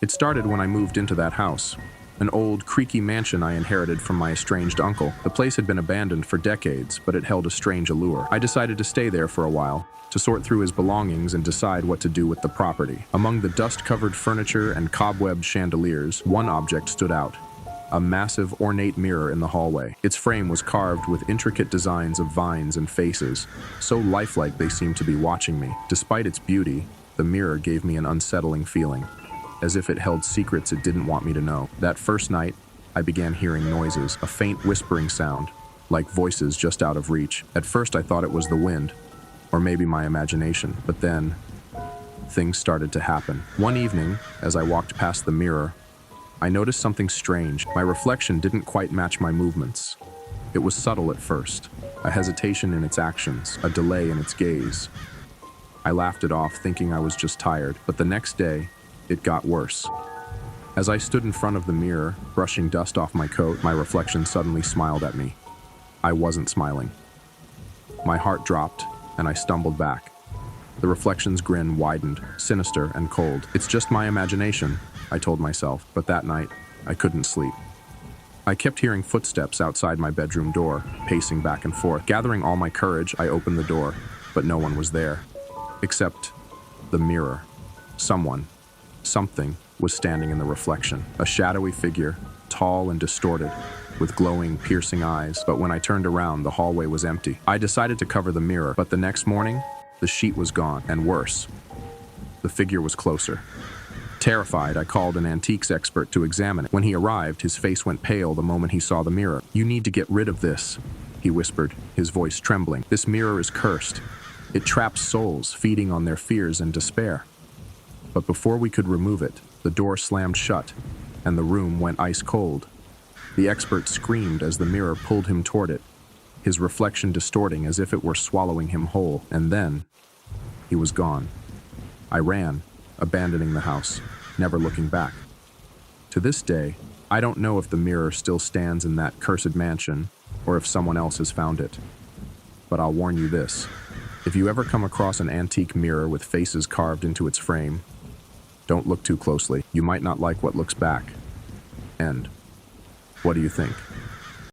It started when I moved into that house, an old, creaky mansion I inherited from my estranged uncle. The place had been abandoned for decades, but it held a strange allure. I decided to stay there for a while, to sort through his belongings and decide what to do with the property. Among the dust-covered furniture and cobwebbed chandeliers, one object stood out. A massive, ornate mirror in the hallway. Its frame was carved with intricate designs of vines and faces, so lifelike they seemed to be watching me. Despite its beauty, the mirror gave me an unsettling feeling, as if it held secrets it didn't want me to know. That first night, I began hearing noises, a faint whispering sound, like voices just out of reach. At first I thought it was the wind, or maybe my imagination, but then things started to happen. One evening, as I walked past the mirror, I noticed something strange. My reflection didn't quite match my movements. It was subtle at first, a hesitation in its actions, a delay in its gaze. I laughed it off, thinking I was just tired, but the next day, it got worse. As I stood in front of the mirror, brushing dust off my coat, my reflection suddenly smiled at me. I wasn't smiling. My heart dropped, and I stumbled back. The reflection's grin widened, sinister and cold. It's just my imagination, I told myself, but that night, I couldn't sleep. I kept hearing footsteps outside my bedroom door, pacing back and forth. Gathering all my courage, I opened the door, but no one was there. Except the mirror. Something was standing in the reflection. A shadowy figure, tall and distorted, with glowing, piercing eyes. But when I turned around, the hallway was empty. I decided to cover the mirror, but the next morning, the sheet was gone, and worse, the figure was closer. Terrified, I called an antiques expert to examine it. When he arrived, his face went pale the moment he saw the mirror. "You need to get rid of this," he whispered, his voice trembling. "This mirror is cursed. It traps souls, feeding on their fears and despair." But before we could remove it, the door slammed shut, and the room went ice cold. The expert screamed as the mirror pulled him toward it, his reflection distorting as if it were swallowing him whole. And then, he was gone. I ran, abandoning the house, never looking back. To this day, I don't know if the mirror still stands in that cursed mansion, or if someone else has found it. But I'll warn you this. If you ever come across an antique mirror with faces carved into its frame, don't look too closely. You might not like what looks back. And what do you think?